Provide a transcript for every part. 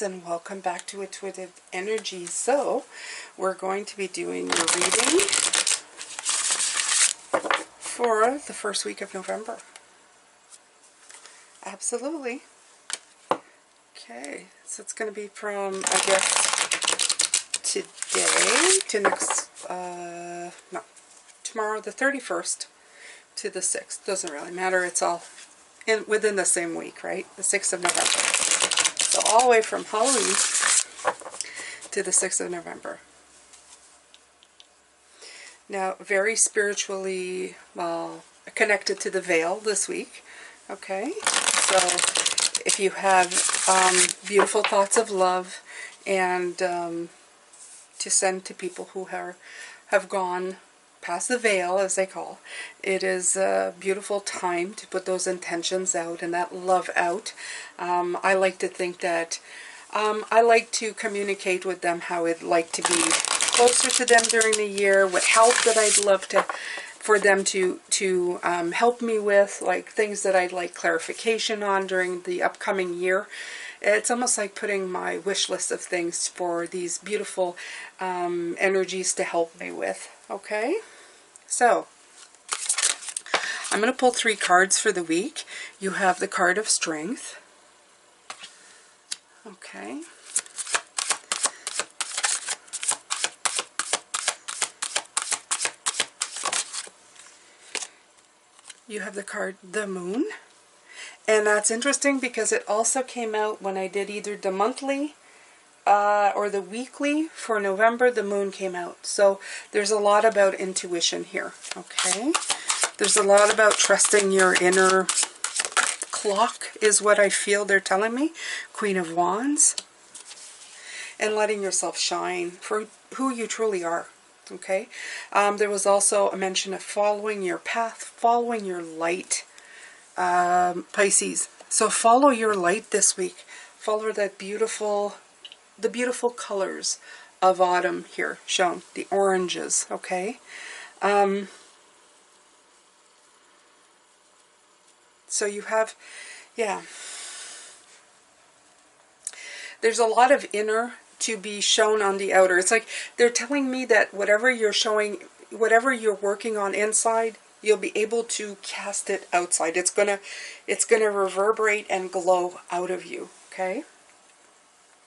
And welcome back to Intuitive Energy. So we're going to be doing your reading for the first week of November. Absolutely. Okay, so it's going to be from, I guess, today to next, no, tomorrow the 31st to the 6th. Doesn't really matter. It's all within the same week, right? The 6th of November. So all the way from Halloween to the 6th of November. Now, very spiritually connected to the veil this week. Okay, so if you have beautiful thoughts of love and to send to people who have gone past the veil, as they call, it is a beautiful time to put those intentions out and that love out. I like to think that I like to communicate with them how I'd like to be closer to them during the year, what help that I'd love for them to help me with, like things that I'd like clarification on during the upcoming year. It's almost like putting my wish list of things for these beautiful energies to help me with. Okay? So, I'm going to pull 3 cards for the week. You have the card of strength. Okay. You have the card, the moon. And that's interesting because it also came out when I did either the monthly or the weekly for November. The moon came out. So there's a lot about intuition here. Okay. There's a lot about trusting your inner clock is what I feel they're telling me. Queen of Wands. And letting yourself shine for who you truly are. Okay. There was also a mention of following your path, following your light, Pisces. So follow your light this week. Follow that the beautiful colors of autumn here shown, the oranges. Okay. So you have, yeah. There's a lot of inner to be shown on the outer. It's like they're telling me that whatever you're showing, whatever you're working on inside, you'll be able to cast it outside. It's gonna reverberate and glow out of you. Okay.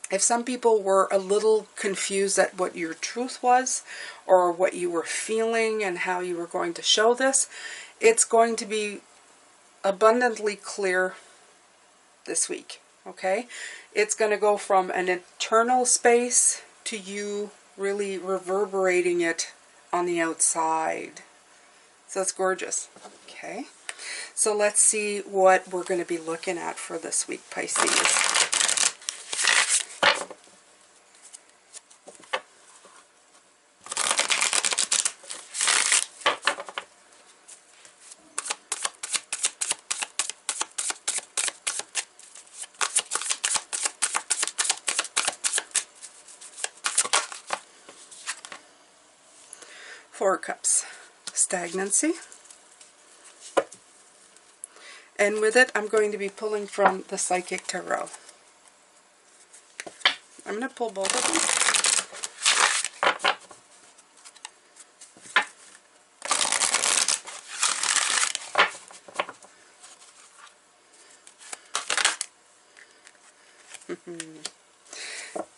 If some people were a little confused at what your truth was or what you were feeling and how you were going to show this, it's going to be abundantly clear this week. Okay, it's going to go from an internal space to you really reverberating it on the outside. So it's gorgeous. Okay, so let's see what we're going to be looking at for this week, Pisces. Four Cups, stagnancy. And with it, I'm going to be pulling from the Psychic Tarot. I'm going to pull both of them.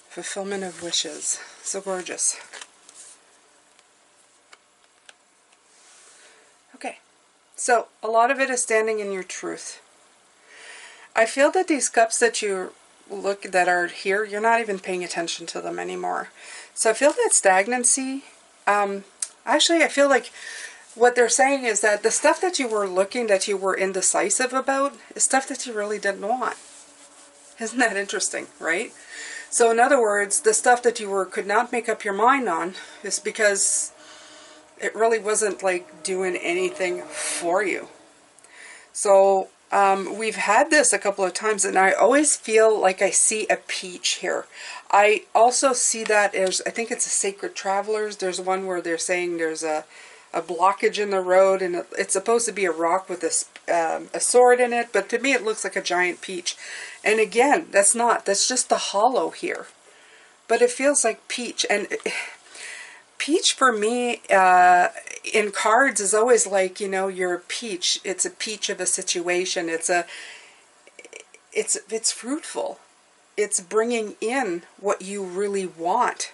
Fulfillment of wishes. So gorgeous. Okay, so a lot of it is standing in your truth. I feel that these cups that you look that are here, you're not even paying attention to them anymore. So I feel that stagnancy. Actually, I feel like what they're saying is that the stuff that you were looking, that you were indecisive about, is stuff that you really didn't want. Isn't that interesting, right? So in other words, the stuff that you could not make up your mind on is because it really wasn't like doing anything for you. So we've had this a couple of times, and I always feel like I see a peach here. I also see that as, I think it's a Sacred Travelers. There's one where they're saying there's a a blockage in the road, and it's supposed to be a rock with a sword in it, but to me it looks like a giant peach. And again, that's not, that's just the hollow here. But it feels like peach. And peach for me in cards is always like, you know, you're a peach. It's a peach of a situation. It's fruitful. It's bringing in what you really want.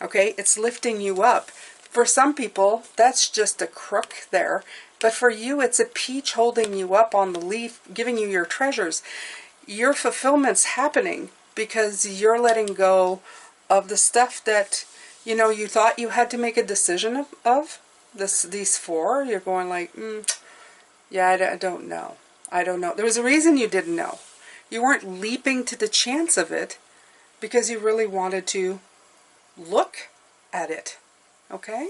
Okay? It's lifting you up. For some people, that's just a crook there. But for you, it's a peach holding you up on the leaf, giving you your treasures. Your fulfillment's happening because you're letting go of the stuff that, you know, you thought you had to make a decision of. These four, you're going like, yeah, I don't know. I don't know. There was a reason you didn't know. You weren't leaping to the chance of it because you really wanted to look at it. Okay?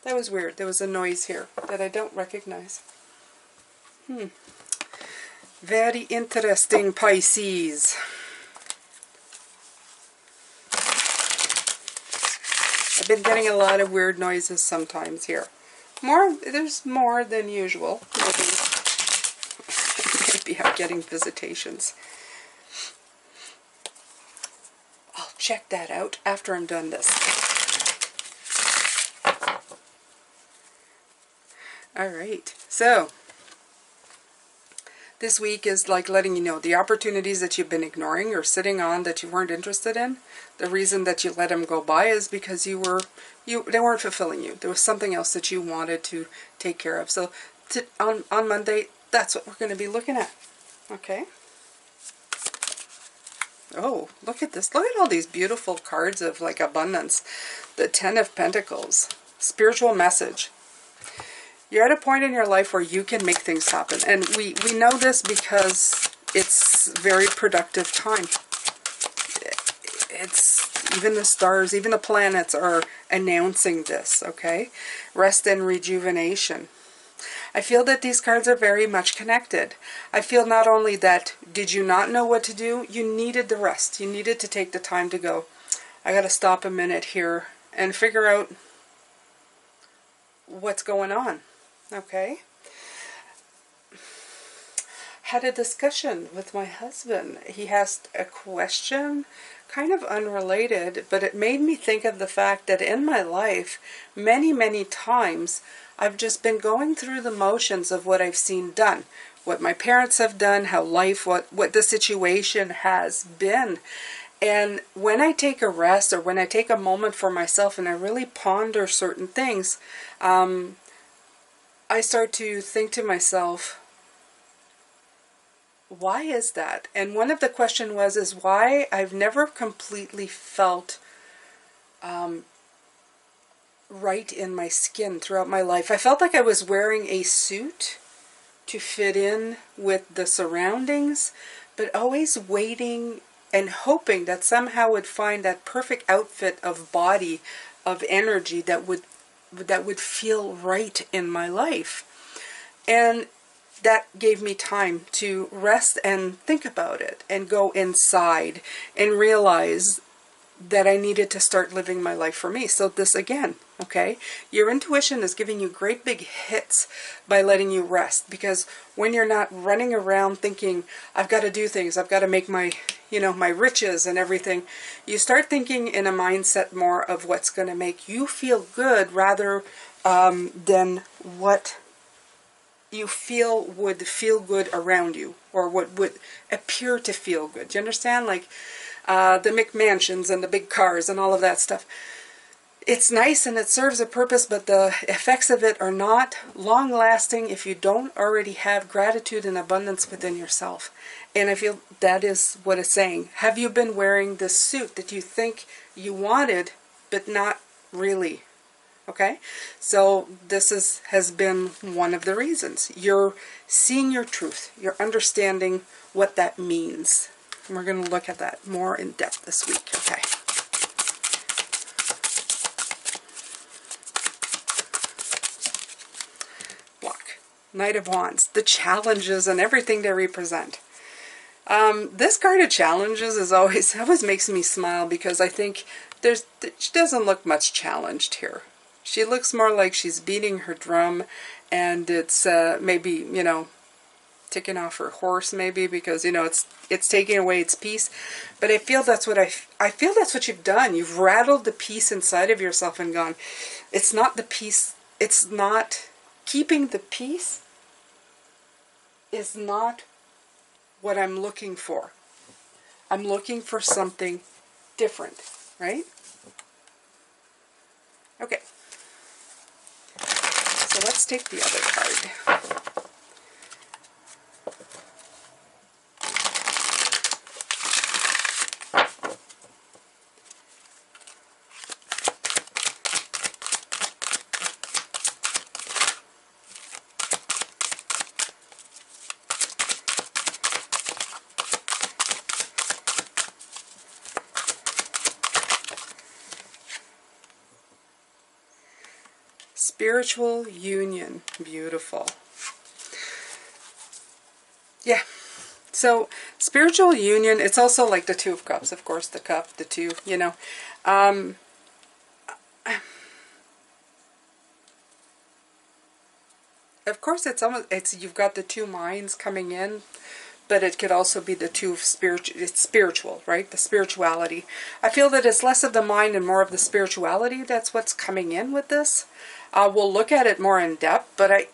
That was weird. There was a noise here that I don't recognize. Very interesting, Pisces. I've been getting a lot of weird noises sometimes here. There's more than usual. Maybe I'm getting visitations. I'll check that out after I'm done this. Alright, so this week is like letting you know the opportunities that you've been ignoring or sitting on that you weren't interested in. The reason that you let them go by is because they weren't fulfilling you. There was something else that you wanted to take care of. So on Monday, that's what we're going to be looking at. Okay. Oh, look at this. Look at all these beautiful cards of like abundance. The Ten of Pentacles. Spiritual message. You're at a point in your life where you can make things happen. And we know this because it's very productive time. It's even the stars, even the planets are announcing this, okay? Rest and rejuvenation. I feel that these cards are very much connected. I feel not only that did you not know what to do, you needed the rest. You needed to take the time to go, I got to stop a minute here and figure out what's going on. Okay. Had a discussion with my husband. He asked a question, kind of unrelated, but it made me think of the fact that in my life, many, many times, I've just been going through the motions of what I've seen done. What my parents have done, how life, what the situation has been. And when I take a rest or when I take a moment for myself and I really ponder certain things, I start to think to myself, why is that? And one of the question is why I've never completely felt right in my skin throughout my life. I felt like I was wearing a suit to fit in with the surroundings, but always waiting and hoping that somehow would find that perfect outfit of body, of energy that would feel right in my life. And that gave me time to rest and think about it and go inside and realize that I needed to start living my life for me. So this again, okay? Your intuition is giving you great big hits by letting you rest, because when you're not running around thinking, I've got to do things, I've got to make my, you know, my riches and everything, you start thinking in a mindset more of what's going to make you feel good rather than what you feel would feel good around you, or what would appear to feel good. Do you understand? Like the McMansions and the big cars and all of that stuff. It's nice and it serves a purpose, but the effects of it are not long-lasting if you don't already have gratitude and abundance within yourself. And I feel that is what it's saying. Have you been wearing this suit that you think you wanted, but not really? Okay? So this has been one of the reasons. You're seeing your truth. You're understanding what that means. And we're going to look at that more in depth this week. Okay. Knight of Wands, the challenges and everything they represent. This card of challenges is always makes me smile, because I think she doesn't look much challenged here. She looks more like she's beating her drum, and it's maybe, you know, ticking off her horse, maybe, because, you know, it's taking away its peace. But I feel that's what I feel that's what you've done. You've rattled the peace inside of yourself and gone, it's not the peace, it's not keeping the peace is not what I'm looking for. I'm looking for something different, right? Okay. So let's take the other card. Spiritual union. Beautiful. Yeah. So, spiritual union, it's also like the Two of Cups, of course, the cup, the two, you know. Of course, it's you've got the two minds coming in, but it could also be the two of it's spiritual, right? The spirituality. I feel that it's less of the mind and more of the spirituality. That's what's coming in with this. We'll look at it more in depth, but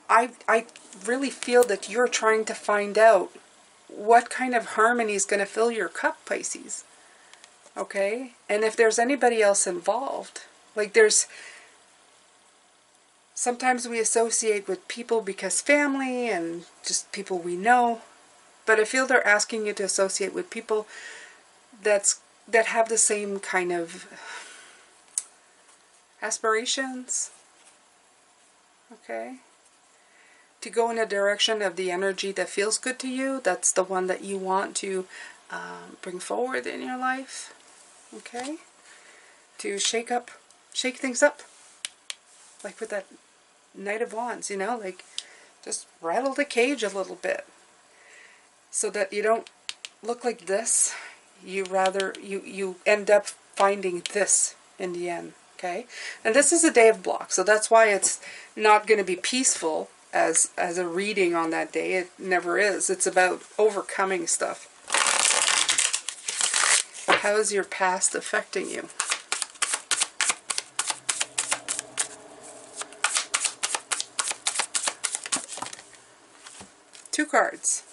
I really feel that you're trying to find out what kind of harmony is going to fill your cup, Pisces. Okay? And if there's anybody else involved, like sometimes we associate with people because family and just people we know, but I feel they're asking you to associate with people that have the same kind of aspirations. Okay? To go in a direction of the energy that feels good to you, that's the one that you want to bring forward in your life. Okay? To shake things up. Like with that Knight of Wands, you know, like just rattle the cage a little bit. So that you don't look like this. You end up finding this in the end. Okay? And this is a day of block, so that's why it's not going to be peaceful as a reading on that day. It never is. It's about overcoming stuff. How is your past affecting you? Two cards.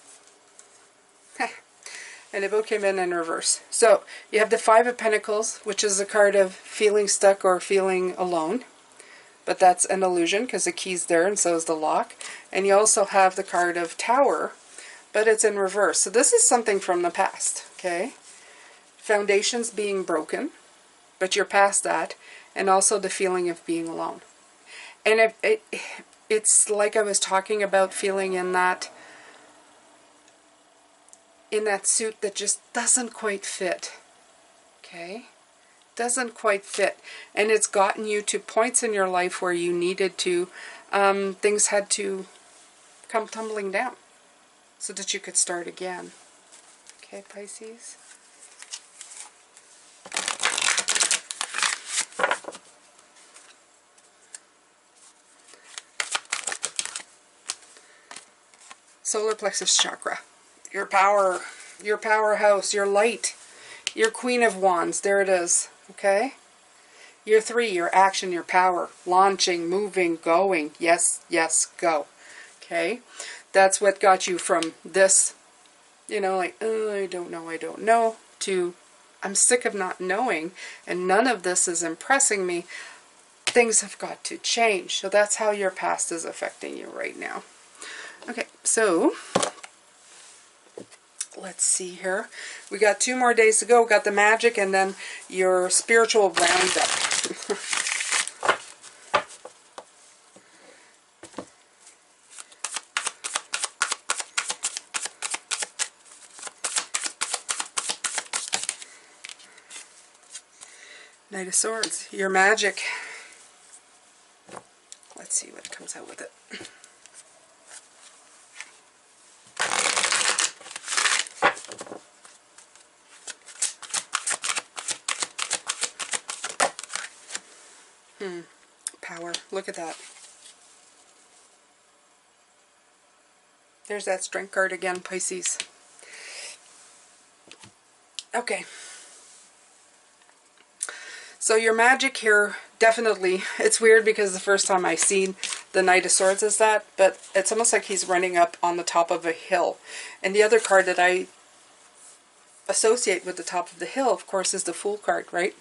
And it both came in reverse. So, you have the Five of Pentacles, which is a card of feeling stuck or feeling alone. But that's an illusion because the key's there and so is the lock. And you also have the card of Tower, but it's in reverse. So this is something from the past, okay? Foundations being broken, but you're past that. And also the feeling of being alone. And it's like I was talking about feeling in that suit that just doesn't quite fit, okay? Doesn't quite fit, and it's gotten you to points in your life where you needed to things had to come tumbling down so that you could start again. Okay, Pisces. Solar plexus chakra, your power, your powerhouse, your light, your Queen of Wands. There it is. Okay? Your 3, your action, your power, launching, moving, going. Yes, yes, go. Okay? That's what got you from this, you know, like, oh, I don't know, to I'm sick of not knowing, and none of this is impressing me. Things have got to change. So that's how your past is affecting you right now. Okay, so let's see here. We got 2 more days to go. We got the magic and then your spiritual roundup. Knight of Swords, your magic. Let's see what comes out with it. Power. Look at that. There's that strength card again, Pisces. Okay. So your magic here, definitely, it's weird because the first time I seen the Knight of Swords is that, but it's almost like he's running up on the top of a hill. And the other card that I associate with the top of the hill, of course, is the Fool card, right?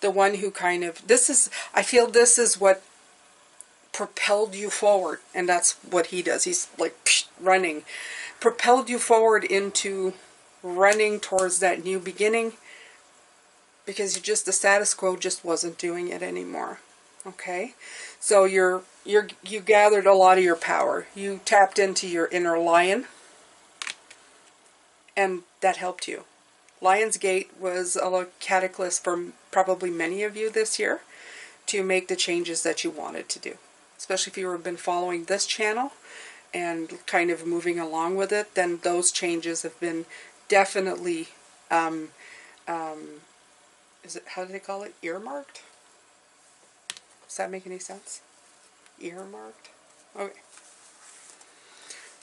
The one who kind of, I feel this is what propelled you forward, and that's what he does. He's like running, propelled you forward into running towards that new beginning, because the status quo just wasn't doing it anymore. Okay, so you gathered a lot of your power. You tapped into your inner lion, and that helped you. Lion's Gate was a catalyst for probably many of you this year to make the changes that you wanted to do. Especially if you have been following this channel and kind of moving along with it, then those changes have been definitely, how do they call it? Earmarked? Does that make any sense? Earmarked? Okay.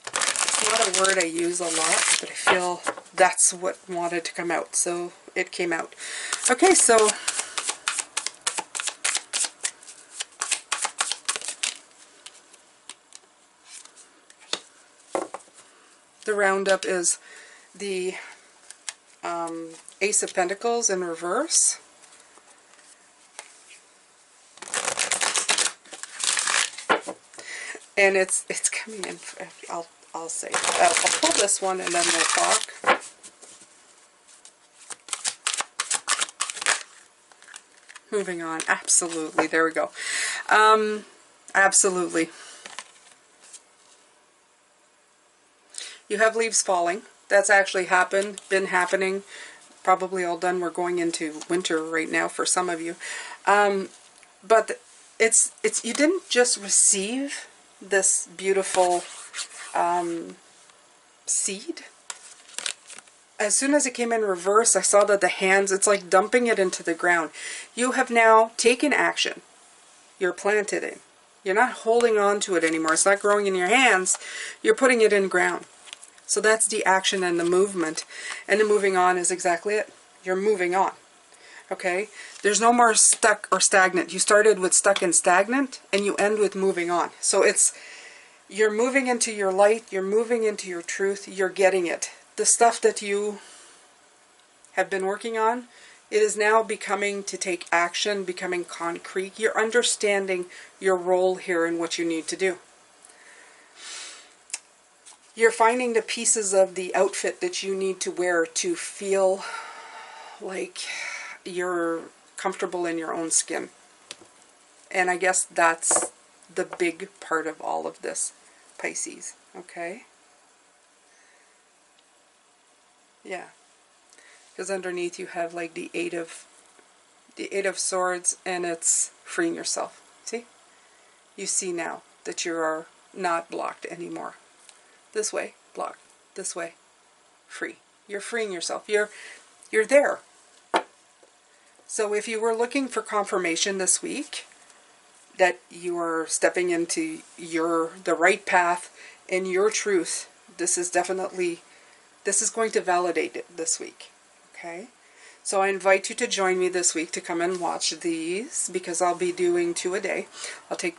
It's not a word I use a lot, but I feel that's what wanted to come out, so it came out. Okay, so the roundup is the Ace of Pentacles in reverse. And it's coming in. I'll say I'll pull this one and then we'll talk. Moving on. Absolutely. There we go. Absolutely. You have leaves falling. That's actually been happening, probably all done. We're going into winter right now for some of you. But it's you didn't just receive this beautiful seed. As soon as it came in reverse, I saw that the hands, it's like dumping it into the ground. You have now taken action. You're planted it. You're not holding on to it anymore. It's not growing in your hands. You're putting it in the ground. So that's the action and the movement. And the moving on is exactly it. You're moving on. Okay? There's no more stuck or stagnant. You started with stuck and stagnant, and you end with moving on. So you're moving into your light. You're moving into your truth. You're getting it. The stuff that you have been working on, it is now becoming to take action, becoming concrete. You're understanding your role here and what you need to do. You're finding the pieces of the outfit that you need to wear to feel like you're comfortable in your own skin. And I guess that's the big part of all of this, Pisces. Okay? Yeah. Because underneath you have like the Eight of Swords, and it's freeing yourself. See? You see now that you are not blocked anymore. This way, blocked. This way, free. You're freeing yourself. You're there. So if you were looking for confirmation this week that you are stepping into the right path and your truth, this is going to validate it this week. Okay? So I invite you to join me this week to come and watch these, because I'll be doing 2 a day. I'll take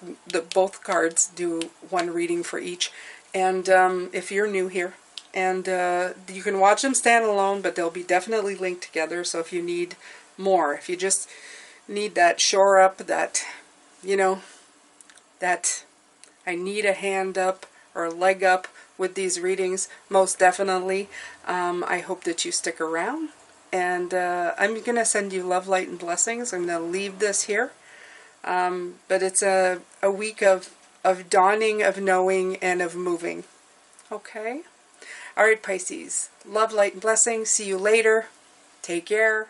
both cards, do one reading for each. And if you're new here, and you can watch them stand alone, but they'll be definitely linked together. So if you need more, if you just need that shore up, that, that I need a hand up or a leg up with these readings, most definitely, I hope that you stick around. And I'm going to send you love, light, and blessings. I'm going to leave this here. But it's a week of dawning, of knowing, and of moving. Okay? Alright, Pisces. Love, light, and blessings. See you later. Take care.